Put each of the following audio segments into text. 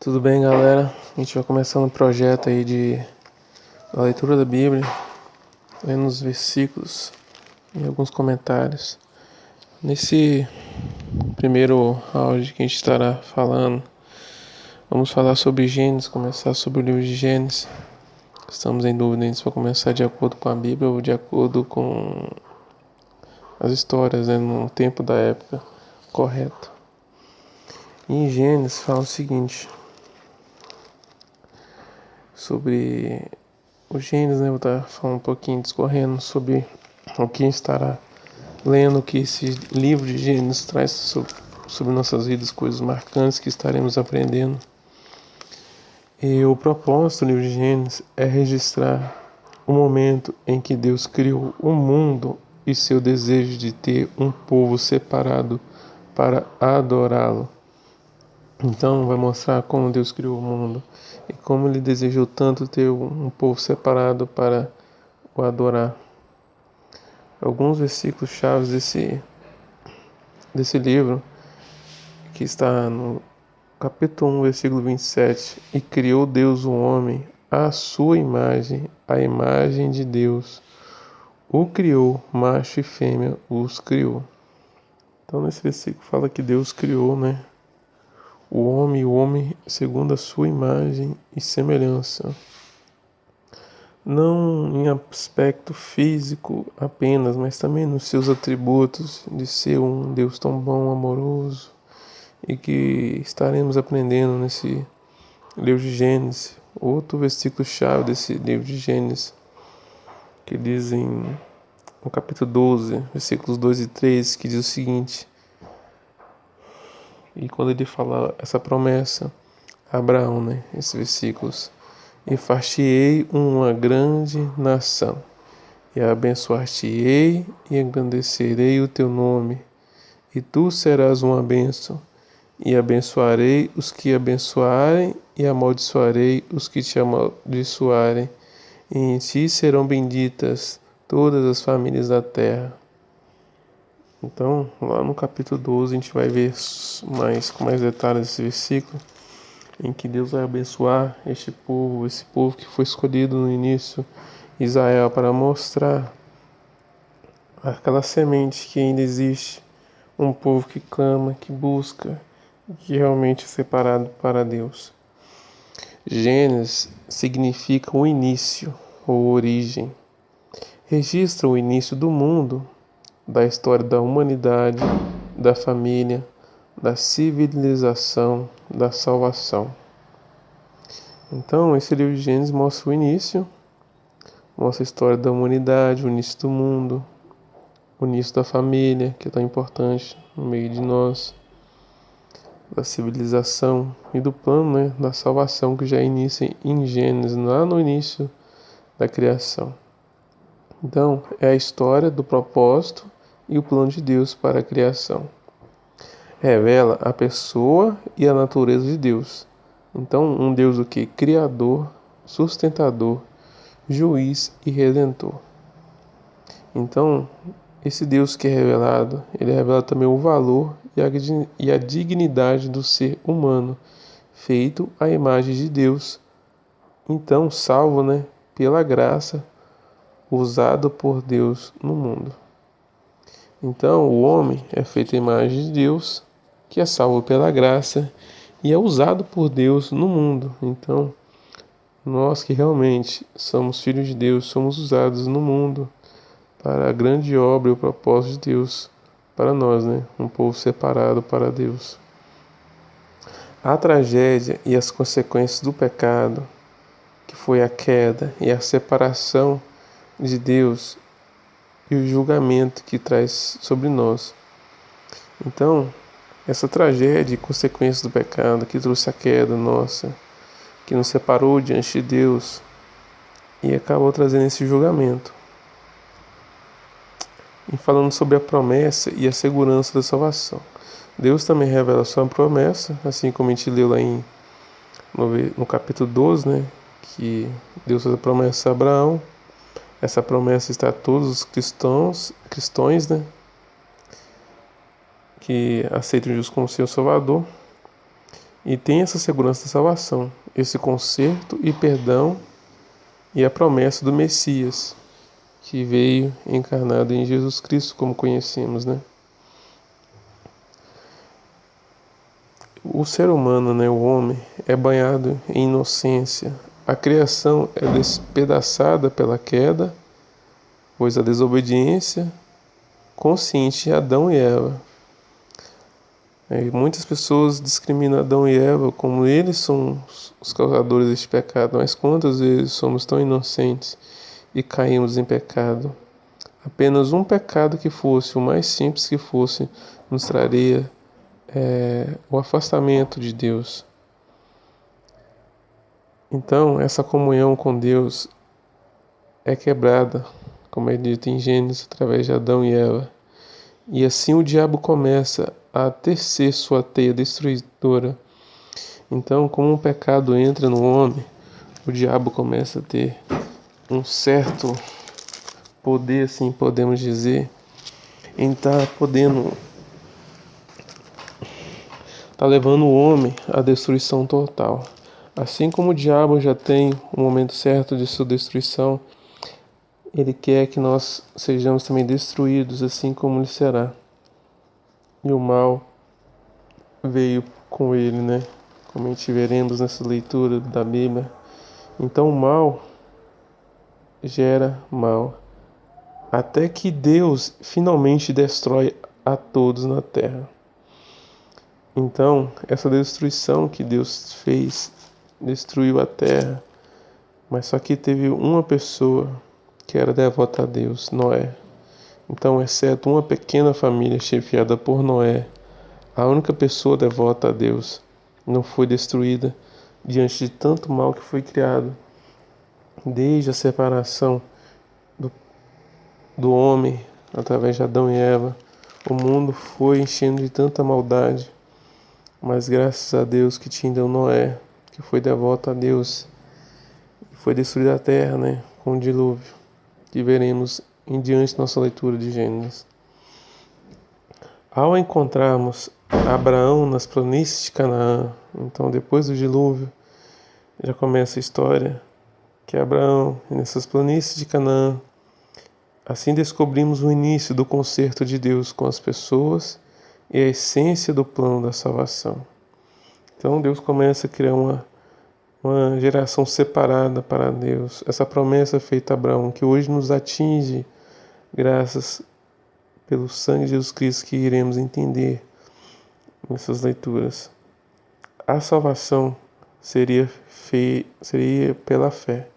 Tudo bem, galera? A gente vai começando um projeto aí da leitura da Bíblia, lendo os versículos e alguns comentários. Nesse primeiro áudio que a gente estará falando, vamos falar sobre Gênesis, começar sobre o livro de Gênesis. Estamos em dúvida se vai começar de acordo com a Bíblia ou de acordo com as histórias, no tempo da época correto. E em Gênesis fala o seguinte: sobre o Gênesis, vou estar falando um pouquinho, discorrendo sobre o que estará lendo, o que esse livro de Gênesis traz sobre nossas vidas, coisas marcantes que estaremos aprendendo. E o propósito do livro de Gênesis é registrar o momento em que Deus criou o mundo e seu desejo de ter um povo separado para adorá-lo. Então vai mostrar como Deus criou o mundo e como Ele desejou tanto ter um povo separado para o adorar. Alguns versículos chaves desse livro, que está no capítulo 1, versículo 27. E criou Deus o homem à sua imagem, a imagem de Deus o criou, macho e fêmea os criou. Então nesse versículo fala que Deus criou, o homem segundo a sua imagem e semelhança. Não em aspecto físico apenas, mas também nos seus atributos de ser um Deus tão bom, amoroso, e que estaremos aprendendo nesse livro de Gênesis. Outro versículo chave desse livro de Gênesis, que diz no capítulo 12, versículos 2 e 3, que diz o seguinte: e quando ele fala essa promessa a Abraão, esses versículos: e far-te-ei uma grande nação, e abençoar-te-ei e engrandecerei o teu nome, e tu serás uma bênção, e abençoarei os que abençoarem, e amaldiçoarei os que te amaldiçoarem, e em ti serão benditas todas as famílias da terra. Então, lá no capítulo 12, a gente vai ver com mais detalhes esse versículo, em que Deus vai abençoar esse povo que foi escolhido no início, Israel, para mostrar aquela semente que ainda existe, um povo que clama, que busca, que realmente é separado para Deus. Gênesis significa o início ou origem. Registra o início do mundo, da história da humanidade, da família, da civilização, da salvação. Então, esse livro de Gênesis mostra o início, mostra a história da humanidade, o início do mundo, o início da família, que é tão importante no meio de nós, da civilização e do plano, da salvação, que já inicia em Gênesis, lá no início da criação. Então, é a história do propósito e o plano de Deus para a criação. Revela a pessoa e a natureza de Deus. Então, um Deus o que? Criador, sustentador, juiz e redentor. Então, esse Deus que é revelado, ele revela também o valor e a dignidade do ser humano, feito à imagem de Deus. Então, salvo, pela graça, usado por Deus no mundo. Então, o homem é feito à imagem de Deus, que é salvo pela graça e é usado por Deus no mundo. Então, nós que realmente somos filhos de Deus, somos usados no mundo para a grande obra e o propósito de Deus para nós, um povo separado para Deus. A tragédia e as consequências do pecado, que foi a queda e a separação de Deus e o julgamento que traz sobre nós. Então, essa tragédia e consequências do pecado que trouxe a queda nossa, que nos separou diante de Deus e acabou trazendo esse julgamento. E falando sobre a promessa e a segurança da salvação. Deus também revela sua promessa, assim como a gente leu lá no capítulo 12, que Deus fez a promessa a Abraão. Essa promessa está a todos os cristãos, que aceitam Jesus como seu Salvador. e tem essa segurança da salvação, esse conserto e perdão e a promessa do Messias, que veio encarnado em Jesus Cristo, como conhecemos, né? O ser humano, né, o homem, é banhado em inocência. A criação é despedaçada pela queda, pois a desobediência consciente de Adão e Eva. Muitas pessoas discriminam Adão e Eva como eles são os causadores deste pecado, mas quantas vezes somos tão inocentes e caímos em pecado? Apenas um pecado que fosse, o mais simples que fosse, nos traria o afastamento de Deus. Então, essa comunhão com Deus é quebrada, como é dito em Gênesis, através de Adão e Eva. E assim o diabo começa a tecer sua teia destruidora. Então, como o pecado entra no homem, o diabo começa a ter um certo poder, assim podemos dizer, em tá levando o homem à destruição total. Assim como o diabo já tem um momento certo de sua destruição, ele quer que nós sejamos também destruídos, assim como ele será. E o mal veio com ele, né? Como a gente veremos nessa leitura da Bíblia. Então o mal gera mal, até que Deus finalmente destrói a todos na terra. Então, essa destruição que Deus fez, destruiu a terra, mas só que teve uma pessoa que era devota a Deus, Noé. Então, exceto uma pequena família chefiada por Noé, a única pessoa devota a Deus não foi destruída diante de tanto mal que foi criado. Desde a separação do homem, através de Adão e Eva, o mundo foi enchendo de tanta maldade. Mas graças a Deus que tinha Noé, que foi devoto a Deus, foi destruída a terra, né, com o dilúvio, que veremos em diante da nossa leitura de Gênesis. Ao encontrarmos Abraão nas planícies de Canaã, então depois do dilúvio, já começa a história que Abraão, nessas planícies de Canaã, assim descobrimos o início do concerto de Deus com as pessoas e a essência do plano da salvação. Então Deus começa a criar uma geração separada para Deus. Essa promessa feita a Abraão, que hoje nos atinge, graças pelo sangue de Jesus Cristo, que iremos entender nessas leituras. A salvação seria pela fé.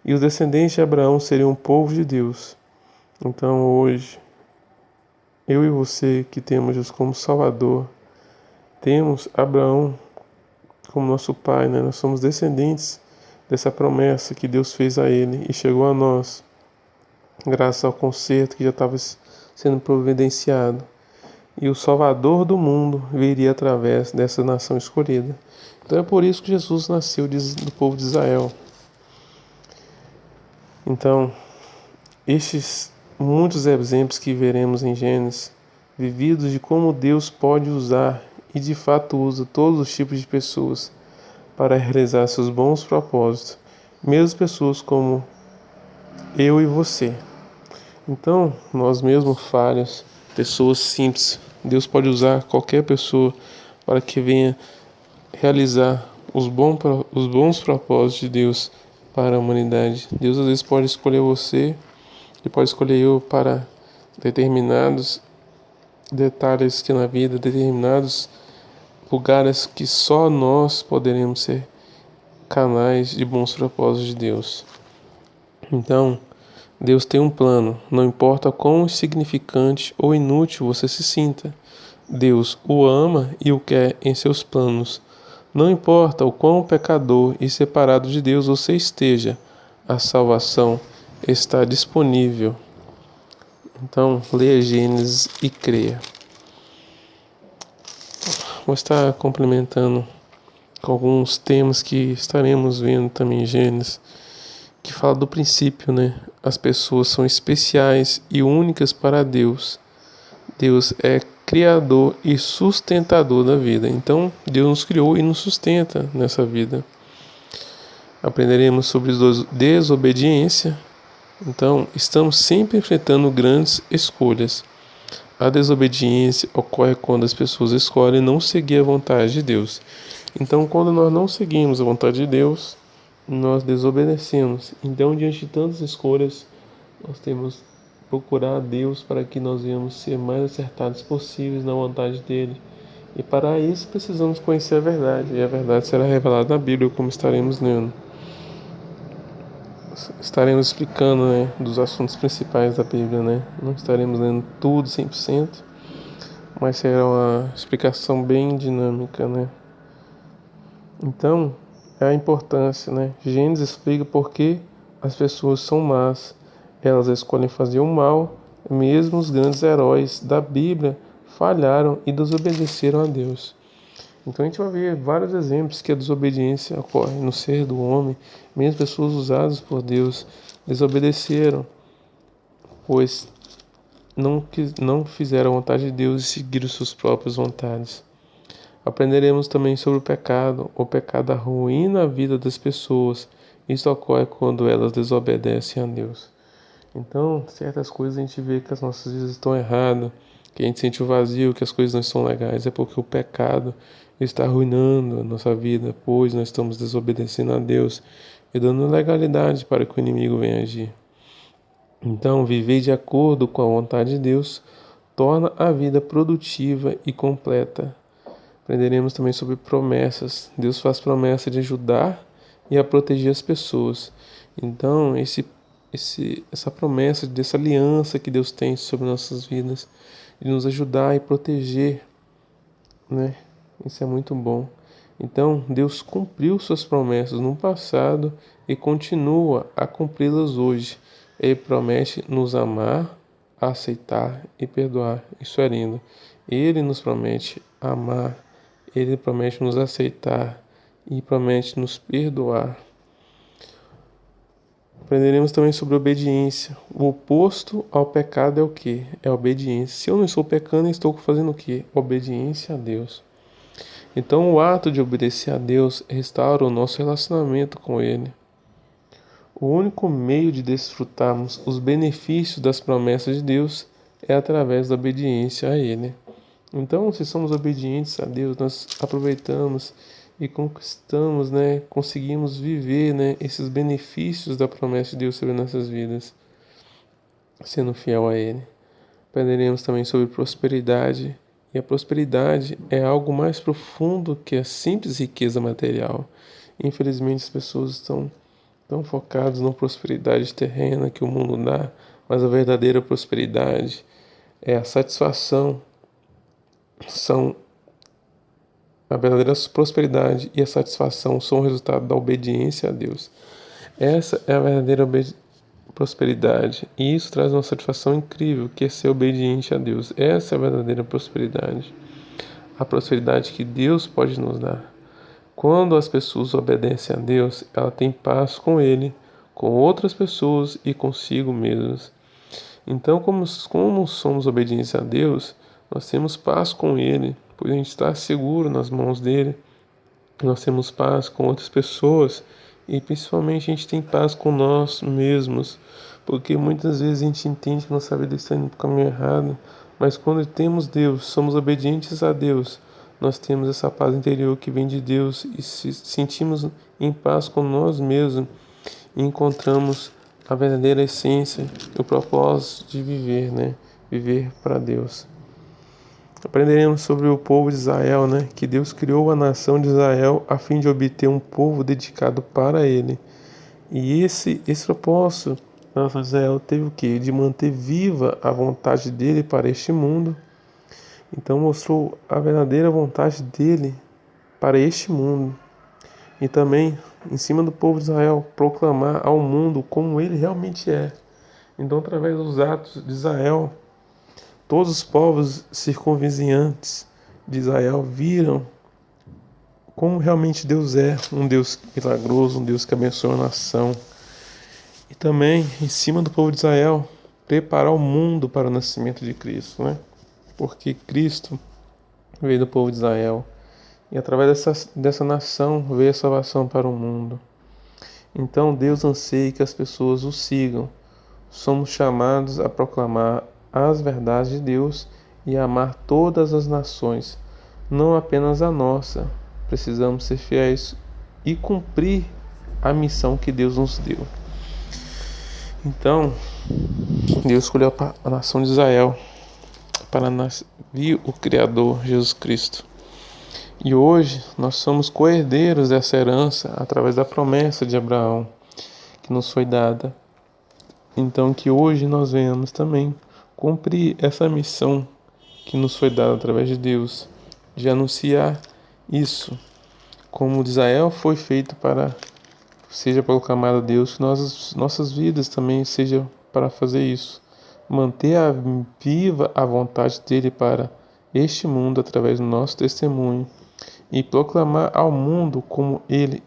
E os descendentes de Abraão seriam o povo de Deus. Então hoje, eu e você que temos Jesus como Salvador, temos Abraão como nosso pai, né? Nós somos descendentes dessa promessa que Deus fez a ele e chegou a nós, graças ao concerto que já estava sendo providenciado. E o Salvador do mundo viria através dessa nação escolhida. Então é por isso que Jesus nasceu do povo de Israel. Então, estes muitos exemplos que veremos em Gênesis, vividos de como Deus pode usar e de fato usa todos os tipos de pessoas para realizar seus bons propósitos, mesmo pessoas como eu e você. Então, nós mesmos falhos, pessoas simples, Deus pode usar qualquer pessoa para que venha realizar os bons propósitos de Deus para a humanidade. Deus às vezes pode escolher você, Ele pode escolher eu para determinados detalhes que na vida, determinados lugares que só nós poderemos ser canais de bons propósitos de Deus. Então, Deus tem um plano, não importa quão insignificante ou inútil você se sinta. Deus o ama e o quer em seus planos. Não importa o quão pecador e separado de Deus você esteja, a salvação está disponível. Então, leia Gênesis e creia. Vou estar complementando com alguns temas que estaremos vendo também em Gênesis, que fala do princípio, né? As pessoas são especiais e únicas para Deus. Deus é criador e sustentador da vida. Então, Deus nos criou e nos sustenta nessa vida. Aprenderemos sobre desobediência. Então, estamos sempre enfrentando grandes escolhas. A desobediência ocorre quando as pessoas escolhem não seguir a vontade de Deus. Então, quando nós não seguimos a vontade de Deus, nós desobedecemos. Então, diante de tantas escolhas, nós temos que procurar a Deus para que nós venhamos ser mais acertados possíveis na vontade dele. E para isso precisamos conhecer a verdade. E a verdade será revelada na Bíblia, como estaremos lendo. Estaremos explicando, dos assuntos principais da Bíblia, Não estaremos lendo tudo 100%, mas será uma explicação bem dinâmica, Então, é a importância, Gênesis explica por que as pessoas são más. Elas escolhem fazer o mal. Mesmo os grandes heróis da Bíblia falharam e desobedeceram a Deus. Então a gente vai ver vários exemplos que a desobediência ocorre no ser do homem. Mesmo pessoas usadas por Deus desobedeceram, pois não fizeram a vontade de Deus e seguiram suas próprias vontades. Aprenderemos também sobre o pecado. O pecado arruína a vida das pessoas. Isso ocorre quando elas desobedecem a Deus. Então, certas coisas a gente vê que as nossas vidas estão erradas, que a gente sente o vazio, que as coisas não estão legais, é porque o pecado está arruinando a nossa vida, pois nós estamos desobedecendo a Deus e dando legalidade para que o inimigo venha agir. Então, viver de acordo com a vontade de Deus torna a vida produtiva e completa. Aprenderemos também sobre promessas. Deus faz promessa de ajudar e a proteger as pessoas. Então, essa promessa, dessa aliança que Deus tem sobre nossas vidas, de nos ajudar e proteger, Isso é muito bom. Então, Deus cumpriu suas promessas no passado e continua a cumpri-las hoje. Ele promete nos amar, aceitar e perdoar. Isso é lindo. Ele nos promete amar, Ele promete nos aceitar e promete nos perdoar. Aprenderemos também sobre obediência. O oposto ao pecado é o quê? É a obediência. Se eu não estou pecando, estou fazendo o quê? Obediência a Deus. Então, o ato de obedecer a Deus restaura o nosso relacionamento com Ele. O único meio de desfrutarmos os benefícios das promessas de Deus é através da obediência a Ele. Então, se somos obedientes a Deus, nós aproveitamos e conquistamos, conseguimos viver, esses benefícios da promessa de Deus sobre nossas vidas, sendo fiel a Ele. Aprenderemos também sobre prosperidade. E a prosperidade é algo mais profundo que a simples riqueza material. Infelizmente, as pessoas estão tão focadas na prosperidade terrena que o mundo dá, mas a verdadeira prosperidade é a satisfação. A verdadeira prosperidade e a satisfação são o resultado da obediência a Deus. Essa é a verdadeira prosperidade, e isso traz uma satisfação incrível, que é ser obediente a Deus. Essa é a verdadeira prosperidade, a prosperidade que Deus pode nos dar. Quando as pessoas obedecem a Deus, ela tem paz com Ele, com outras pessoas e consigo mesmas. Então, como somos obedientes a Deus, nós temos paz com Ele, pois a gente está seguro nas mãos dele. Nós temos paz com outras pessoas e principalmente a gente tem paz com nós mesmos, porque muitas vezes a gente entende que nossa vida está indo para o caminho errado, mas quando temos Deus, somos obedientes a Deus, nós temos essa paz interior que vem de Deus e se sentimos em paz com nós mesmos e encontramos a verdadeira essência, o propósito de viver, Viver para Deus. Aprenderemos sobre o povo de Israel, que Deus criou a nação de Israel a fim de obter um povo dedicado para Ele. E esse propósito da nação de Israel teve o quê? De manter viva a vontade dele para este mundo. Então mostrou a verdadeira vontade dele para este mundo. E também, em cima do povo de Israel, proclamar ao mundo como ele realmente é. Então, através dos atos de Israel, todos os povos circunvizinhantes de Israel viram como realmente Deus é, um Deus milagroso, um Deus que abençoa a nação. E também, em cima do povo de Israel, preparar o mundo para o nascimento de Cristo, porque Cristo veio do povo de Israel. E através dessa nação veio a salvação para o mundo. Então Deus anseia que as pessoas o sigam. Somos chamados a proclamar as verdades de Deus e a amar todas as nações, não apenas a nossa. Precisamos ser fiéis e cumprir a missão que Deus nos deu. Então, Deus escolheu a nação de Israel para vir o Criador, Jesus Cristo. E hoje nós somos co-herdeiros dessa herança através da promessa de Abraão que nos foi dada. Então que hoje nós venhamos também cumprir essa missão que nos foi dada através de Deus, de anunciar isso, como de Israel foi feito para seja proclamado a Deus, que nossas vidas também sejam para fazer isso. Manter viva a vontade dele para este mundo através do nosso testemunho e proclamar ao mundo como ele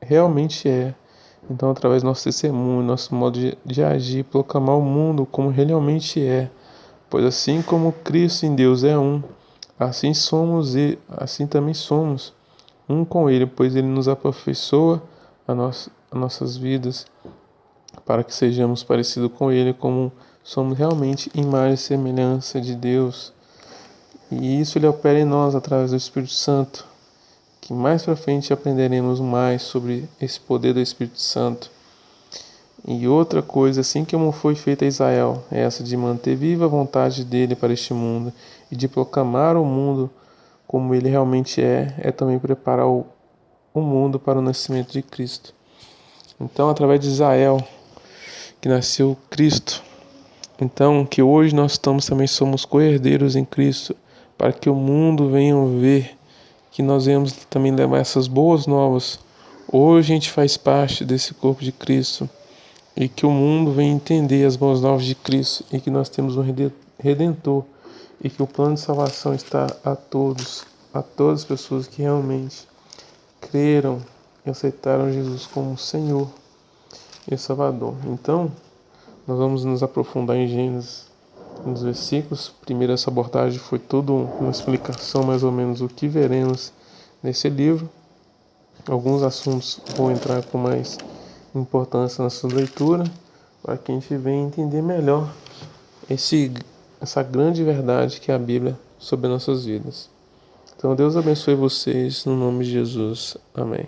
realmente é. Então, através do nosso testemunho, nosso modo de agir, proclamar ao mundo como ele realmente é. Pois assim como Cristo em Deus é um, assim somos e assim também somos um com ele, pois ele nos aperfeiçoa as nossas vidas para que sejamos parecidos com ele, como somos realmente imagem e semelhança de Deus. E isso ele opera em nós através do Espírito Santo, que mais para frente aprenderemos mais sobre esse poder do Espírito Santo. E outra coisa, assim como foi feita a Israel, é essa de manter viva a vontade dele para este mundo e de proclamar o mundo como ele realmente é também preparar o mundo para o nascimento de Cristo. Então, através de Israel, que nasceu Cristo, então que hoje nós também somos co-herdeiros em Cristo, para que o mundo venha ver que nós venhamos também levar essas boas novas. Hoje a gente faz parte desse corpo de Cristo e que o mundo venha entender as boas novas de Cristo e que nós temos um Redentor e que o plano de salvação está a todas as pessoas que realmente creram e aceitaram Jesus como Senhor e Salvador. Então, nós vamos nos aprofundar em Gênesis, nos versículos. Primeiro, essa abordagem foi toda uma explicação mais ou menos do que veremos nesse livro. Alguns assuntos vão entrar com mais importância nessa leitura, para que a gente venha entender melhor essa grande verdade que é a Bíblia sobre nossas vidas. Então Deus abençoe vocês no nome de Jesus. Amém.